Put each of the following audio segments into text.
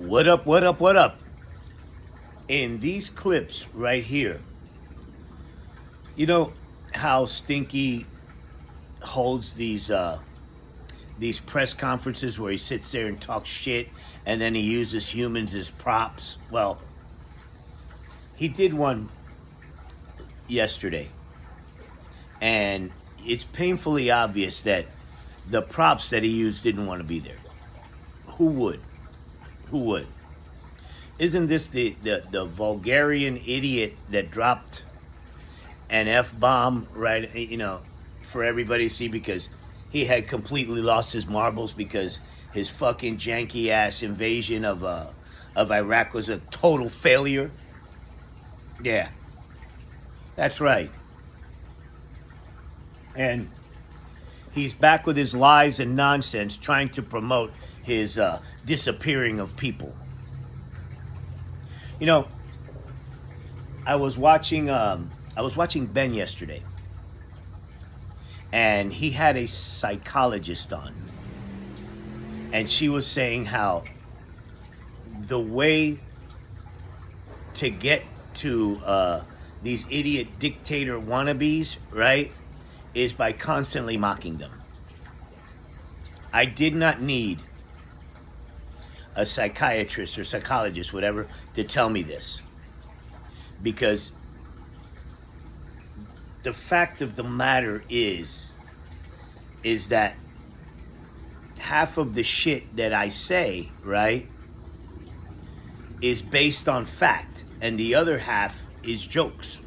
What up, what up, what up? In these clips right here, you know how Stinky holds these press conferences where he sits there and talks shit and then he uses humans as props? Well, he did one yesterday, and it's painfully obvious that the props that he used didn't want to be there. Who would? Who would? Isn't this the Bulgarian idiot that dropped an F-bomb, right, for everybody to see, because he had completely lost his marbles because his fucking janky-ass invasion of Iraq was a total failure? Yeah, that's right. And he's back with his lies and nonsense, trying to promote his disappearing of people. You know, I was watching Ben yesterday, and he had a psychologist on, and she was saying how the way to get to these idiot dictator wannabes, right, is by constantly mocking them. I did not need a psychiatrist or psychologist, whatever, to tell me this. Because the fact of the matter is that half of the shit that I say, right, is based on fact, and the other half is jokes.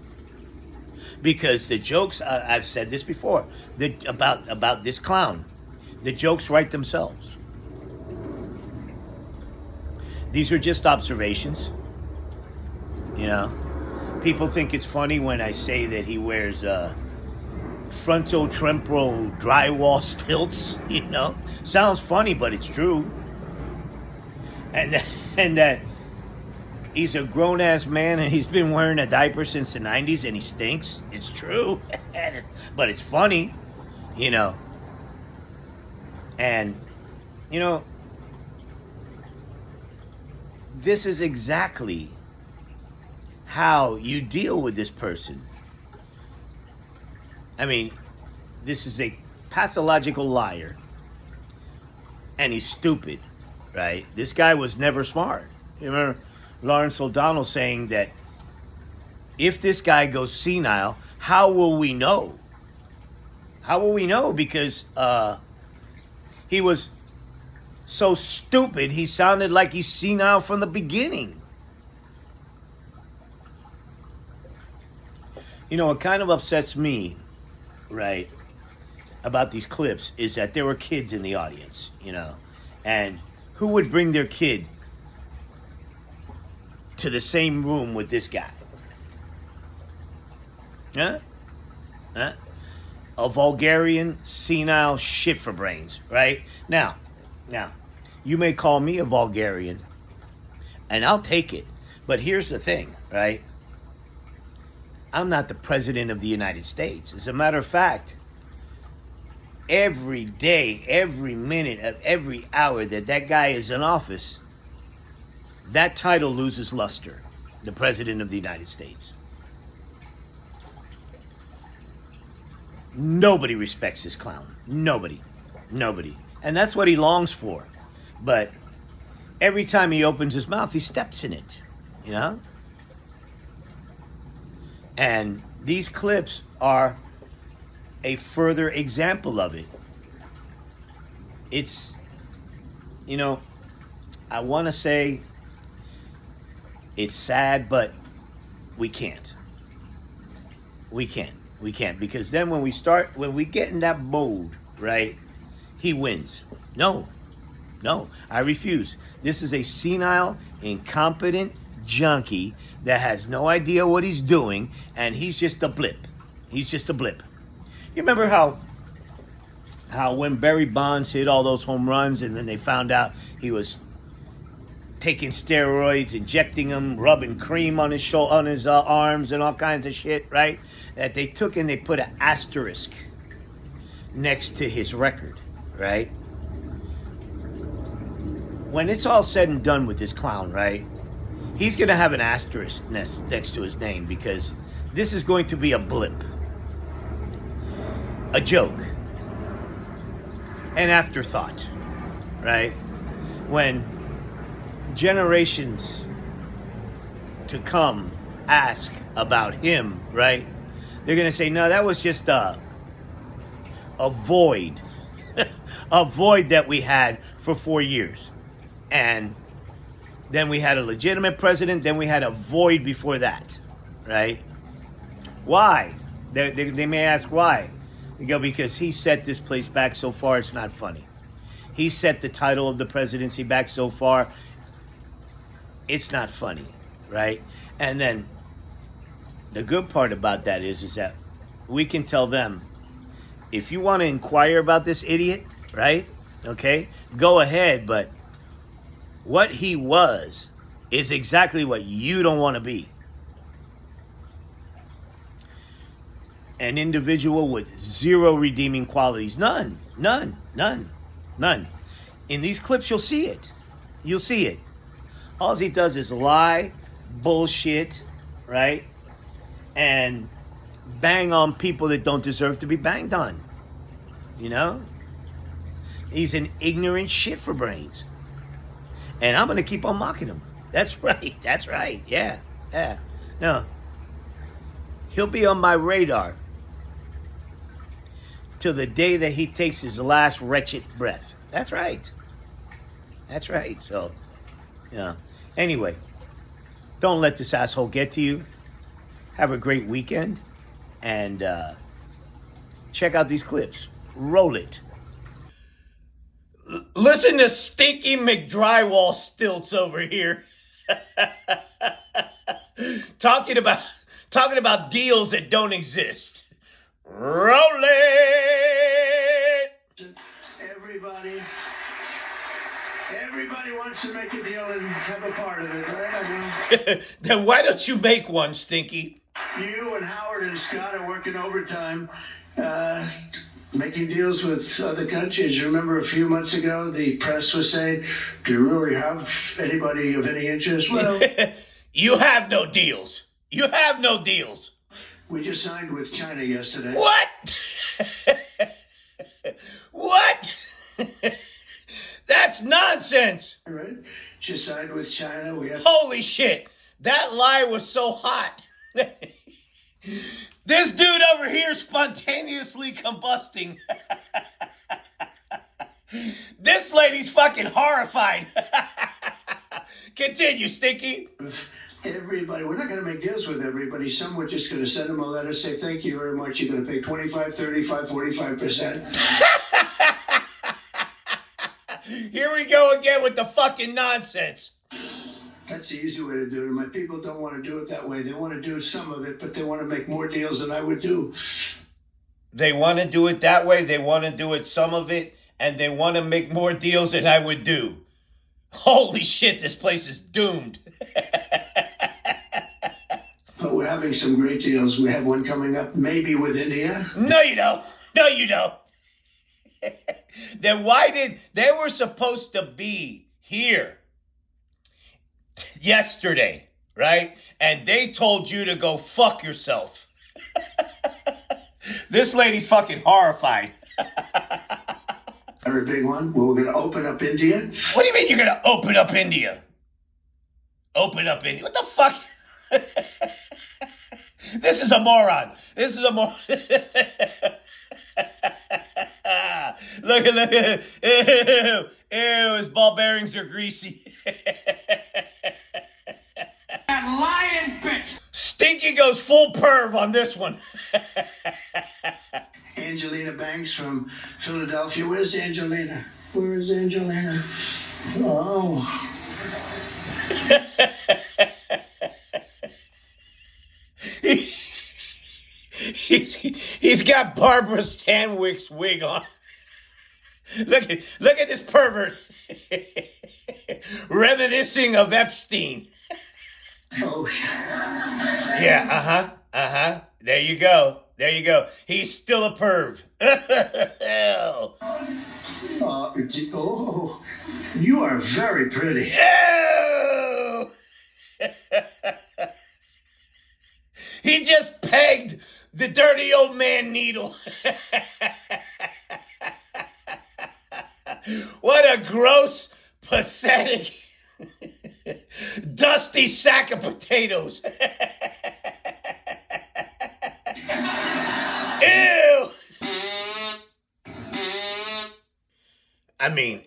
Because the jokes, I've said this before, about this clown, the jokes write themselves. These are just observations. You know, people think it's funny when I say that he wears frontal-temporal drywall stilts. You know, sounds funny, but it's true. And that he's a grown-ass man and he's been wearing a diaper since the 90s and he stinks. It's true, but it's funny, you know. And, you know, this is exactly how you deal with this person. I mean, this is a pathological liar, and he's stupid, right? This guy was never smart. You remember Lawrence O'Donnell saying that if this guy goes senile, how will we know? How will we know? Because he was so stupid, he sounded like he's senile from the beginning. You know, what kind of upsets me, right, about these clips is that there were kids in the audience, you know, and who would bring their kid to the same room with this guy? Huh? Huh? A Bulgarian senile shit for brains, right? Now, you may call me a Bulgarian, and I'll take it. But here's the thing, right? I'm not the president of the United States. As a matter of fact, every day, every minute of every hour that guy is in office, that title loses luster. The president of the United States. Nobody respects this clown. Nobody. And that's what he longs for. But every time he opens his mouth, he steps in it, you know? And these clips are a further example of it. It's, you know, I want to say it's sad, but we can't. We can't, because then when we get in that mode, right, he wins. No, I refuse. This is a senile, incompetent junkie that has no idea what he's doing, and he's just a blip. You remember how when Barry Bonds hit all those home runs and then they found out he was taking steroids, injecting them, rubbing cream on his arms and all kinds of shit, right? That they took and they put an asterisk next to his record, right? when it's all said and done with this clown, right? He's going to have an asterisk next to his name because this is going to be a blip, a joke, an afterthought, right? When generations to come ask about him, right? They're going to say, no, that was just a void, a void that we had for 4 years. And then we had a legitimate president, then we had a void before that, right? Why? They may ask why. They go, because he set this place back so far, it's not funny. He set the title of the presidency back so far, it's not funny, right? And then the good part about that is that we can tell them, if you want to inquire about this idiot, right? Okay, go ahead, but what he was is exactly what you don't want to be. An individual with zero redeeming qualities. None. In these clips, you'll see it. You'll see it. All he does is lie, bullshit, right? And bang on people that don't deserve to be banged on. You know? He's an ignorant shit for brains. And I'm going to keep on mocking him. That's right. Yeah. No. He'll be on my radar till the day that he takes his last wretched breath. That's right. So, yeah. Anyway, don't let this asshole get to you. Have a great weekend. And check out these clips. Roll it. Listen to Stinky McDrywall Stilts over here. talking about deals that don't exist. Roll it. Everybody wants to make a deal and have a part of it, right? Then why don't you make one, Stinky? You and Howard and Scott are working overtime, making deals with other countries. Remember a few months ago, the press was saying, do you really have anybody of any interest? Well, you have no deals. We just signed with China yesterday. What? What? That's nonsense. All right. Just signed with China. Holy shit. That lie was so hot. This dude over here spontaneously combusting. This lady's fucking horrified. Continue, Stinky. Everybody, we're not going to make deals with everybody. Some we're just going to send them a letter, say thank you very much. You're going to pay 25, 35, 45%. Here we go again with the fucking nonsense. That's the easy way to do it. My people don't want to do it that way. They want to do some of it, but they want to make more deals than I would do. They want to do it that way. They want to do it some of it, and they want to make more deals than I would do. Holy shit, this place is doomed. But we're having some great deals. We have one coming up, maybe with India. No, you don't. Then why did they were supposed to be here yesterday, right? And they told you to go fuck yourself. This lady's fucking horrified. Very big one. Well, we're going to open up India. What do you mean you're going to open up India? Open up India? What the fuck? This is a moron. Look at ew, his ball bearings are greasy. That lying bitch. Stinky goes full perv on this one. Angelina Banks from Philadelphia. Where's Angelina? Where is Angelina? Oh. He's got Barbara Stanwyck's wig on. Look at this pervert. Reminiscing of Epstein. Oh. Yeah, There you go. He's still a perv. Oh, you are very pretty. Ew! He just pegged the dirty old man needle. What a gross, pathetic, dusty sack of potatoes. Ew! I mean,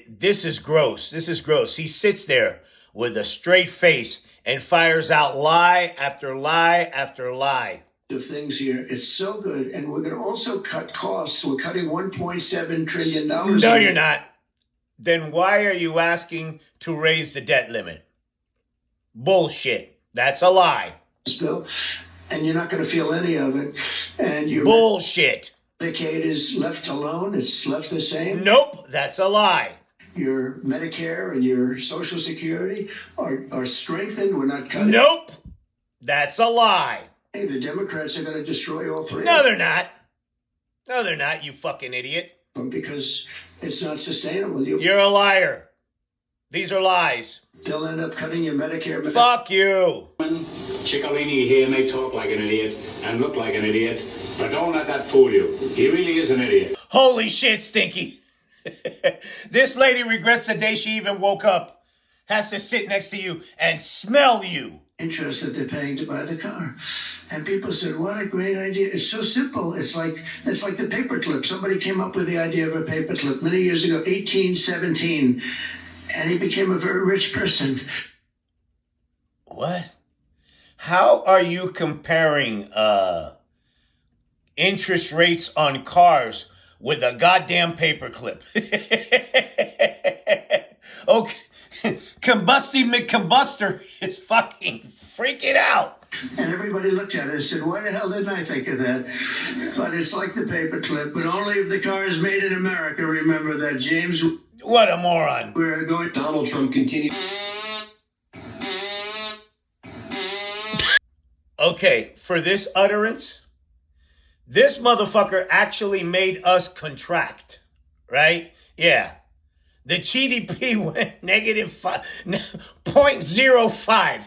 this is gross. This is gross. He sits there with a straight face and fires out lie after lie after lie. Of things here, it's so good, and we're going to also cut costs. We're cutting $1.7 trillion. No, you're not. Then why are you asking to raise the debt limit? Bullshit. That's a lie. Bill, and you're not going to feel any of it. And your bullshit. Medicaid is left alone. It's left the same. Nope, that's a lie. Your Medicare and your Social Security are strengthened. We're not cutting. Nope, that's a lie. Hey, the Democrats are going to destroy all three. No, they're not. No, they're not, you fucking idiot. Because it's not sustainable. You're a liar. These are lies. They'll end up cutting your Medicare. Fuck you. Ciccolini here may talk like an idiot and look like an idiot, but don't let that fool you. He really is an idiot. Holy shit, Stinky. This lady regrets the day she even woke up. Has to sit next to you and smell you. Interest that they're paying to buy the car. And people said, what a great idea. It's so simple. It's like the paperclip. Somebody came up with the idea of a paperclip many years ago, 1817. And he became a very rich person. What? How are you comparing interest rates on cars with a goddamn paperclip? Okay. Combusty McCombuster is fucking freaking out. And everybody looked at it and said, why the hell didn't I think of that? But it's like the paperclip, but only if the car is made in America. Remember that, James. What a moron. We're going. Donald Trump continued. Okay, for this utterance, this motherfucker actually made us contract, right? Yeah. The GDP went negative 0.05.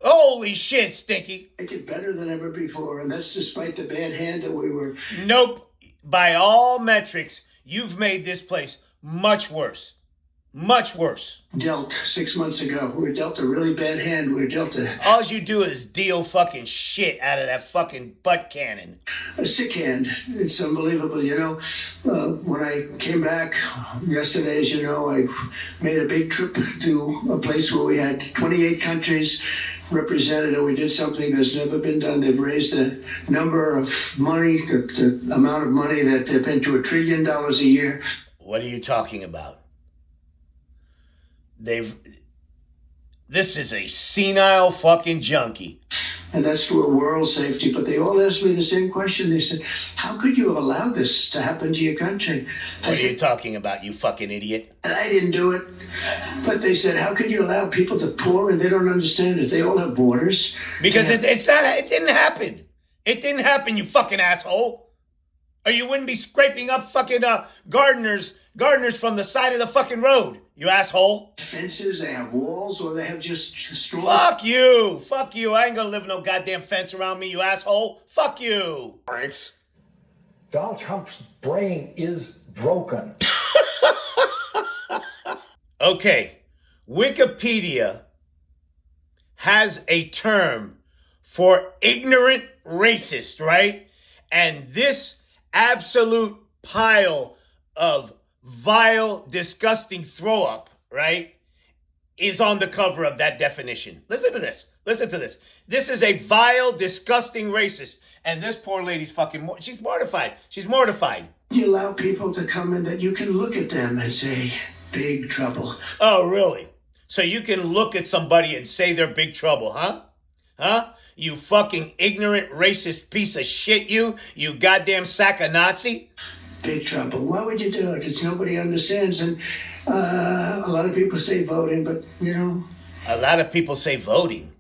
Holy shit, Stinky. Make it better than ever before, and that's despite the bad hand that we were. Nope. By all metrics, you've made this place much worse. Much worse. Dealt 6 months ago. We were dealt a really bad hand. We were dealt all you do is deal fucking shit out of that fucking butt cannon. A sick hand. It's unbelievable. You know, when I came back yesterday, as you know, I made a big trip to a place where we had 28 countries represented, and we did something that's never been done. They've raised the number of money, the amount of money that they've been to $1 trillion a year. What are you talking about? This is a senile fucking junkie. And that's for world safety. But they all asked me the same question. They said, how could you have allowed this to happen to your country? What are you talking about, you fucking idiot? And I didn't do it. But they said, how could you allow people to pour? And they don't understand it. They all have borders. Because it didn't happen. It didn't happen, you fucking asshole. Or you wouldn't be scraping up fucking gardeners from the side of the fucking road, you asshole. Fences, they have walls, or they have just straw. Fuck you. Fuck you. I ain't gonna live in no goddamn fence around me, you asshole. Fuck you. Thanks. Donald Trump's brain is broken. Okay. Wikipedia has a term for ignorant racist, right? And this absolute pile of vile, disgusting throw up, right, is on the cover of that definition. Listen to this. Listen to this. This is a vile, disgusting racist. And this poor lady's fucking, she's mortified. She's mortified. You allow people to come in that you can look at them and say, big trouble. Oh, really? So you can look at somebody and say they're big trouble, huh? Huh? You fucking ignorant, racist piece of shit, you goddamn sack of Nazi. Big trouble. Why would you do it? It's nobody understands. And a lot of people say voting, but, you know. A lot of people say voting.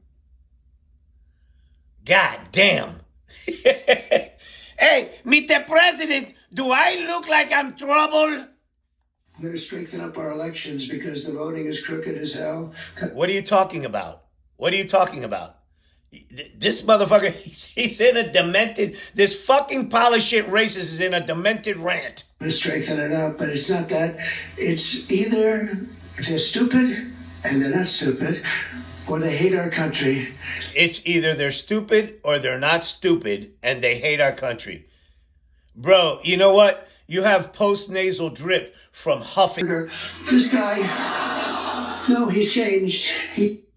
God damn. Hey, Mr. President, do I look like I'm trouble? We're going to strengthen up our elections because the voting is crooked as hell. What are you talking about? What are you talking about? This motherfucker, he's in a demented, this fucking pile of shit racist is in a demented rant. We're going to strengthen it up, but it's not that. It's either they're stupid and they're not stupid, or they hate our country. It's either they're stupid or they're not stupid and they hate our country. Bro, you know what? You have post-nasal drip from huffing. This guy, no, he's changed.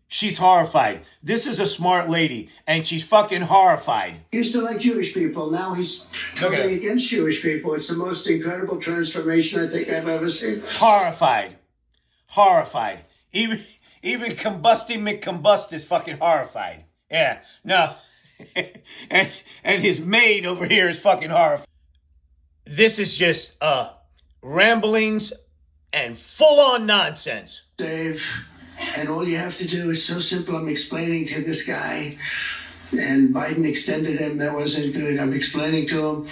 She's horrified. This is a smart lady, and she's fucking horrified. He used to like Jewish people. Now he's totally against Jewish people. It's the most incredible transformation I think I've ever seen. Horrified. Horrified. Even Combusty McCombust is fucking horrified. Yeah, no. and his maid over here is fucking horrified. This is just ramblings and full-on nonsense. Dave, and all you have to do is so simple. I'm explaining to this guy, and Biden extended him. That wasn't good. I'm explaining to him,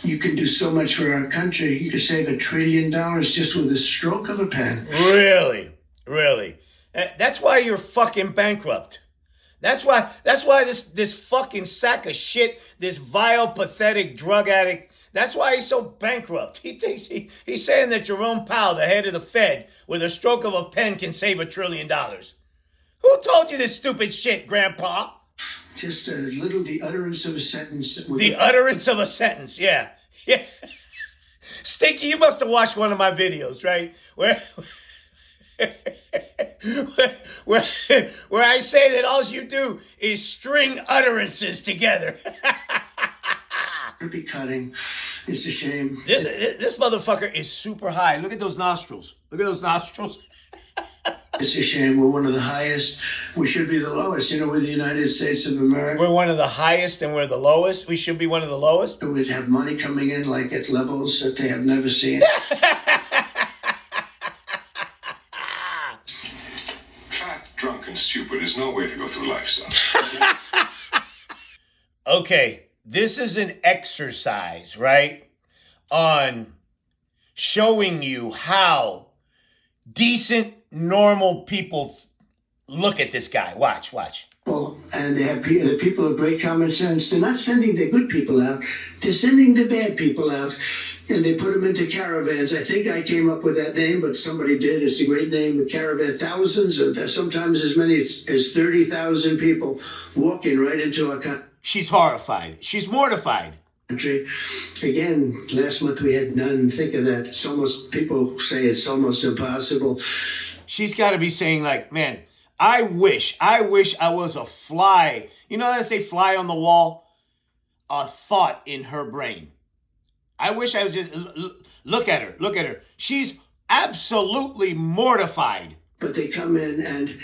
you can do so much for our country. You could save $1 trillion just with a stroke of a pen. Really? Really? That's why you're fucking bankrupt. That's why this fucking sack of shit, this vile, pathetic drug addict, that's why he's so bankrupt. He thinks he's saying that Jerome Powell, the head of the Fed, with a stroke of a pen can save $1 trillion. Who told you this stupid shit, Grandpa? Just a little, the utterance of a sentence. The utterance of a sentence, yeah. Yeah. Stinky, you must have watched one of my videos, right? Where I say that all you do is string utterances together. Be cutting. It's a shame. This motherfucker is super high. Look at those nostrils. Look at those nostrils. It's a shame. We're one of the highest. We should be the lowest. You know, we're the United States of America. We're one of the highest and we're the lowest. We should be one of the lowest. We'd have money coming in like at levels that they have never seen. Fat, drunk, and stupid is no way to go through life, son. Okay. This is an exercise, right, on showing you how decent, normal people look at this guy. Watch. Well, and they have the people of great common sense. They're not sending the good people out. They're sending the bad people out, and they put them into caravans. I think I came up with that name, but somebody did. It's a great name, a caravan. Thousands, and sometimes as many as 30,000 people walking right into our country. She's horrified. She's mortified. Again, last month we had none. Think of that. It's almost, people say it's almost impossible. She's got to be saying like, man, I wish I was a fly. You know how they say fly on the wall? A thought in her brain. I wish I was just, look at her. She's absolutely mortified. But they come in and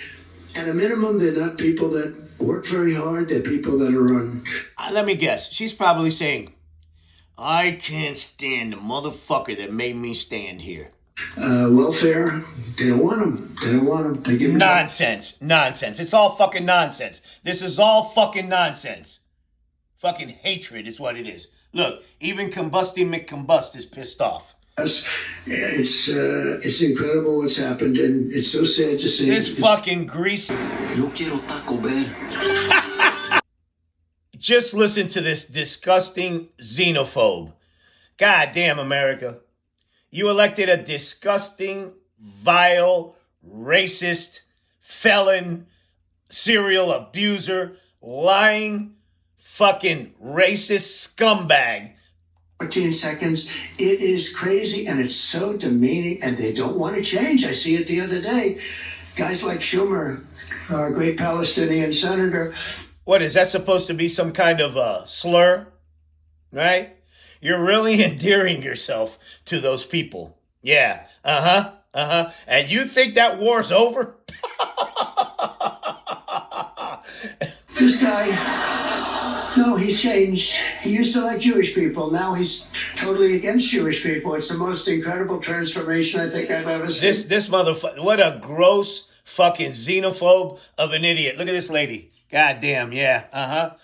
at a minimum, they're not people that work very hard. They're people that are on. Let me guess. She's probably saying, I can't stand the motherfucker that made me stand here. Welfare. They don't want them. They give them nonsense. It's all fucking nonsense. This is all fucking nonsense. Fucking hatred is what it is. Look, even Combusty McCombust is pissed off. It's incredible what's happened, and it's so sad to see. This fucking greasy. Yo quiero Taco Bell. Just listen to this disgusting xenophobe. God damn, America. You elected a disgusting, vile, racist, felon, serial abuser, lying, fucking racist scumbag. 14 seconds. It is crazy, and it's so demeaning, and they don't want to change. I see it the other day. Guys like Schumer, our great Palestinian senator. What, is that supposed to be some kind of slur? Right? You're really endearing yourself to those people. Yeah. And you think that war's over? This guy, no, he's changed. He used to like Jewish people. Now he's totally against Jewish people. It's the most incredible transformation I think I've ever seen. This motherfucker, what a gross fucking xenophobe of an idiot. Look at this lady. Goddamn, yeah.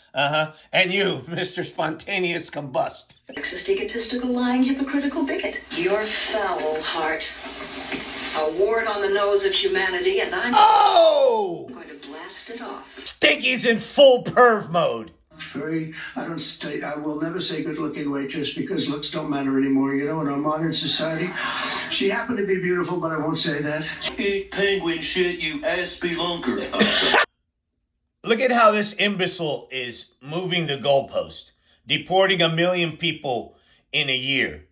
And you, Mr. Spontaneous Combust. Sexist, egotistical, lying, hypocritical bigot. You're foul, Heart. A wart on the nose of humanity, and I'm going to blast it off. Stinky's in full perv mode. I will never say good-looking waitress because looks don't matter anymore, in our modern society. She happened to be beautiful, but I won't say that. Eat penguin shit, you ass spelunker. Look at how this imbecile is moving the goalpost. Deporting 1 million people in a year.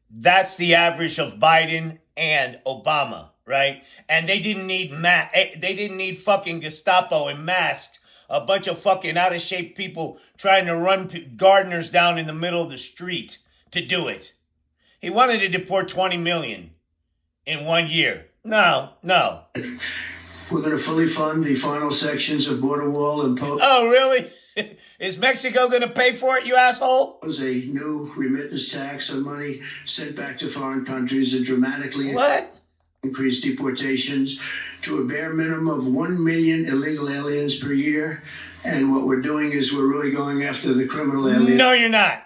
That's the average of Biden and Obama, right? And they didn't need fucking Gestapo and masked a bunch of fucking out of shape people trying to run gardeners down in the middle of the street to do it. He wanted to deport 20 million in 1 year. No. We're going to fully fund the final sections of border wall and Oh, really? Is Mexico going to pay for it, you asshole? a new remittance tax on money sent back to foreign countries and dramatically increase deportations to a bare minimum of 1 million illegal aliens per year. And what we're doing is we're really going after the criminal aliens. No, you're not.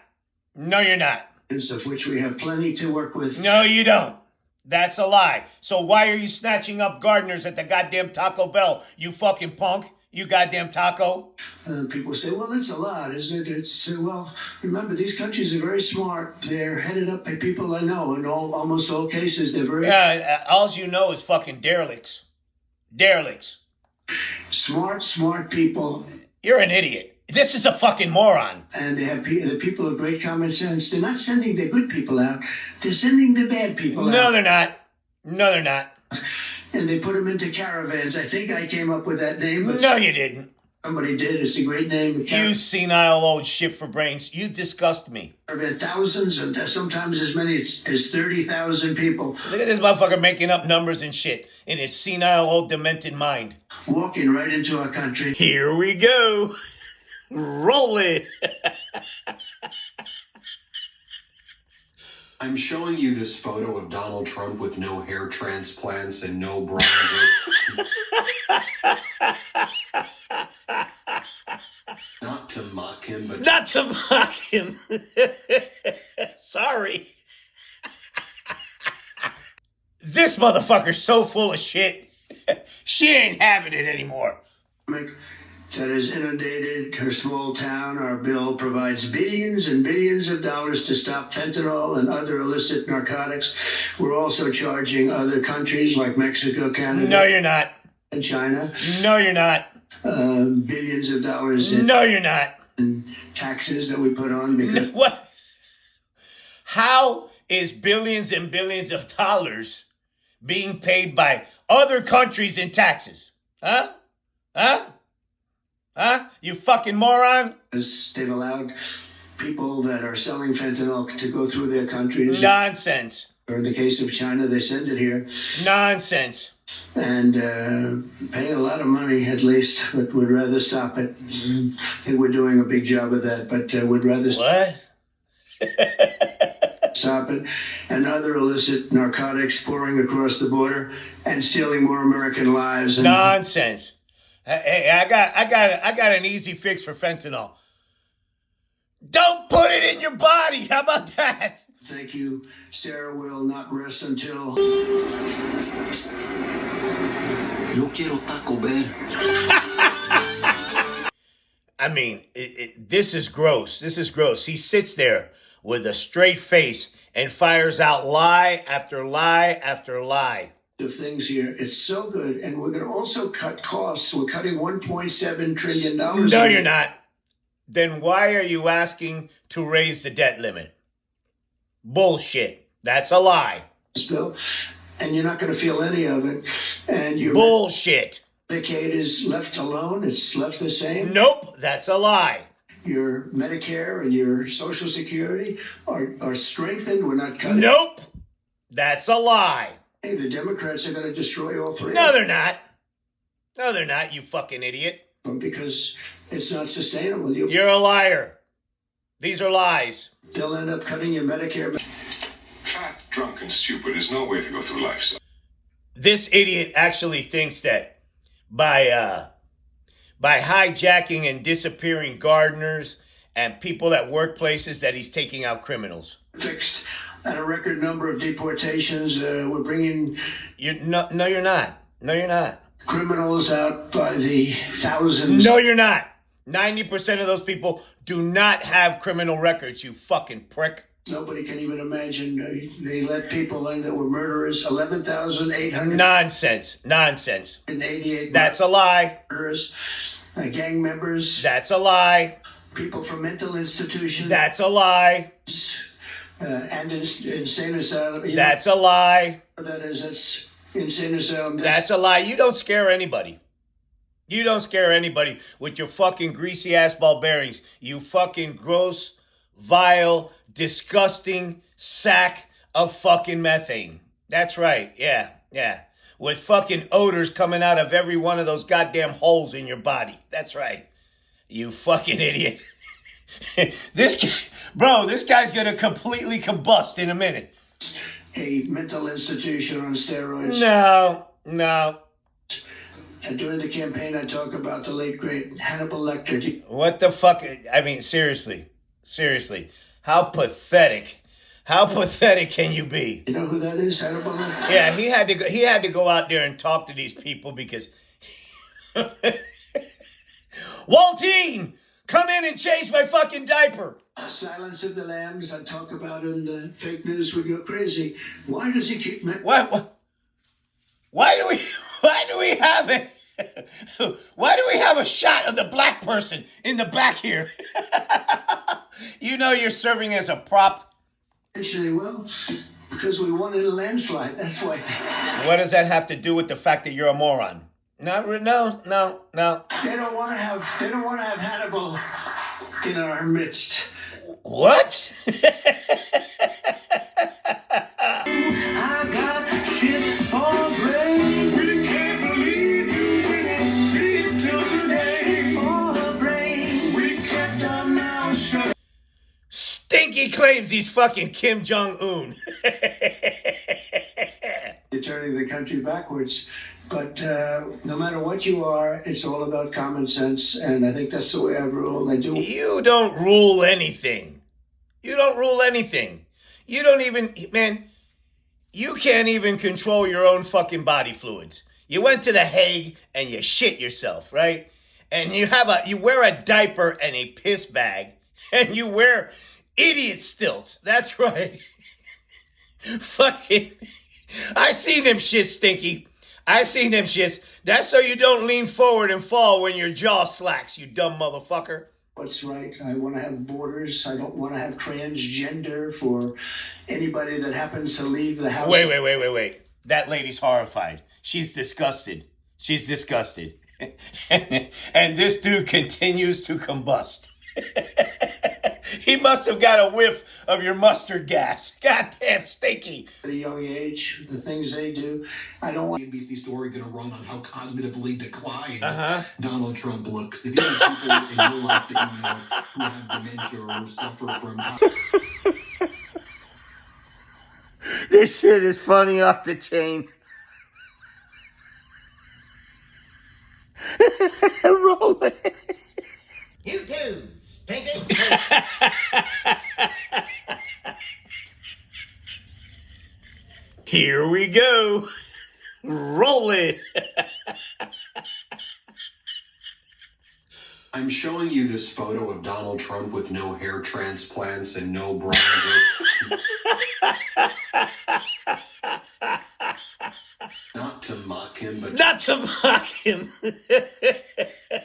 Of which we have plenty to work with. No, you don't. That's a lie. So why are you snatching up gardeners at the goddamn Taco Bell, you fucking punk? You goddamn taco. People say, well, it's a lot, isn't it? Well, remember, these countries are very smart. They're headed up by people I know. In almost all cases, they're very... all you know is fucking derelicts. Smart people. You're an idiot. This is a fucking moron. And they have the people of great common sense. They're not sending the good people out. They're sending the bad people out. No, they're not. And they put them into caravans. I think I came up with that name. But no, you didn't. Somebody did. It's a great name. You senile old shit for brains. You disgust me. Caravan, thousands and sometimes as many as 30,000 people. Look at this motherfucker making up numbers and shit in his senile old demented mind. Walking right into our country. Here we go. Roll it. I'm showing you this photo of Donald Trump with no hair transplants and no bronzer. Not to mock him, but... Not to mock him. Sorry. This motherfucker's so full of shit. She ain't having it anymore. That has inundated her small town. Our bill provides billions and billions of dollars to stop fentanyl and other illicit narcotics. We're also charging other countries like Mexico, Canada. No, you're not. And China. No, you're not. Billions of dollars in no, you're not. Taxes that we put on because... What? How is billions and billions of dollars being paid by other countries in taxes? Huh? You fucking moron? They've allowed people that are selling fentanyl to go through their countries. Nonsense. Or in the case of China, they send it here. Nonsense. And paying a lot of money, at least, but would rather stop it. I think we're doing a big job of that, but would rather... What? Stop it. And other illicit narcotics pouring across the border and stealing more American lives. And nonsense. Hey, I got an easy fix for fentanyl. Don't put it in your body. How about that? Thank you. Sarah will not rest until... Yo quiero Taco Bell. I mean, this is gross. This is gross. He sits there with a straight face and fires out lie after lie after lie. Of things here. It's so good. And we're going to also cut costs. We're cutting $1.7 trillion. No, you're not. Then why are you asking to raise the debt limit? Bullshit. That's a lie. Bill, and you're not going to feel any of it. And your bullshit. Medicaid is left alone. It's left the same. Nope. That's a lie. Your Medicare and your Social Security are strengthened. We're not cutting. Nope. That's a lie. Hey, the Democrats are going to destroy all three. No, they're not. No, they're not, you fucking idiot. Because it's not sustainable. You're a liar. These are lies. They'll end up cutting your Medicare. Fat, drunk, and stupid is no way to go through life. This idiot actually thinks that by by hijacking and disappearing gardeners and people at workplaces that he's taking out criminals. Fixed at a record number of deportations. We're bringing You're not. No, you're not. criminals out by the thousands. No, you're not. 90% of those people do not have criminal records, you fucking prick. Nobody can even imagine. They let people in that were murderers. 11,888 Nonsense. That's a lie. murderers, gang members, That's a lie. people from mental institutions, That's a lie. and insane asylum. You That's a lie. know what that is? That's insane asylum. That's a lie. You don't scare anybody. You don't scare anybody with your fucking greasy ass ball bearings. You fucking gross, vile, disgusting sack of fucking methane. That's right. Yeah. With fucking odors coming out of every one of those goddamn holes in your body. That's right. You fucking idiot. This guy's gonna completely combust in a minute. a mental institution on steroids. No. And during the campaign, I talk about the late, great Hannibal Lecter. What the fuck? I mean, seriously. How pathetic can you be? You know who that is, Hannibal Lecter? Yeah, he had to go out there and talk to these people because Waltine, come in and change my fucking diaper. Silence of the Lambs, I talk about in the fake news would go crazy. Why does he keep... What? Why do we have it? Why do we have a shot of the black person in the back here? You know you're serving as a prop. Actually, well, because we won in a landslide, that's why. What does that have to do with the fact that you're a moron? No. They don't want to have Hannibal in our midst. What? I got shit for brain. We can't believe you didn't see it till today. For brain, we kept our mouths shut. Stinky claims he's fucking Kim Jong-un. You're turning the country backwards. But no matter what you are, it's all about common sense. And I think that's the way I've ruled. You don't rule anything. You don't even, man, you can't even control your own fucking body fluids. You went to The Hague and you shit yourself, right? And you wear a diaper and a piss bag and you wear idiot stilts. That's right. Fucking, I seen them shits, Stinky. I seen them shits. That's so you don't lean forward and fall when your jaw slacks, you dumb motherfucker. What's right? I want to have borders. I don't want to have transgender for anybody that happens to leave the house. Wait. That lady's horrified. She's disgusted. And this dude continues to combust. He must have got a whiff of your mustard gas. Goddamn Stinky. At a young age, the things they do, I don't want... NBC story going to run on how cognitively declined Donald Trump looks. If you have people in your life that you know who have dementia or who suffer from... This shit is funny off the chain. Roll it. You too, Stinky. Here we go. Roll it. I'm showing you this photo of Donald Trump with no hair transplants and no bronzer. Not to mock him, but... Not to mock him.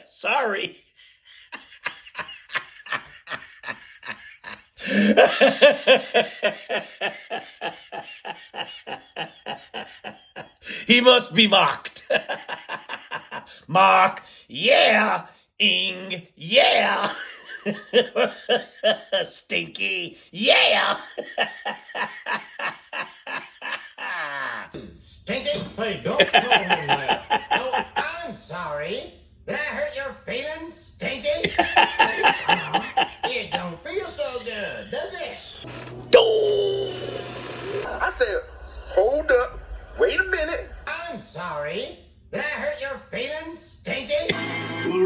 Sorry. He must be mocked. Mock, yeah. Ing, yeah. Stinky, yeah. Stinky? Hey, don't call me that. Oh, I'm sorry. Did I hurt your feelings, Stinky? It don't feel so good, does it? I said, hold up. Wait a minute. I'm sorry. Did I hurt your feelings, Stinky? We'll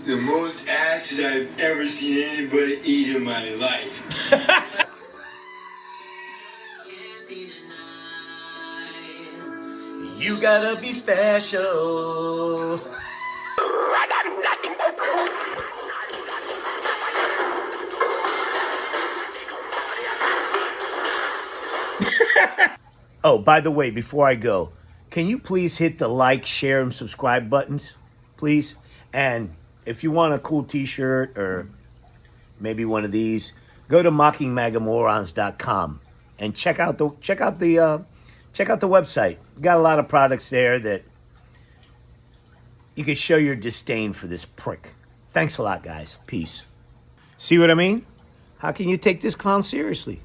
the most acid I've ever seen anybody eat in my life. You gotta be special. Oh, by the way, before I go, can you please hit the like, share, and subscribe buttons, please? And if you want a cool t-shirt or maybe one of these, go to mockingmagamorons.com and check out the website. Got a lot of products there that you can show your disdain for this prick. Thanks a lot, guys. Peace. See what I mean? How can you take this clown seriously?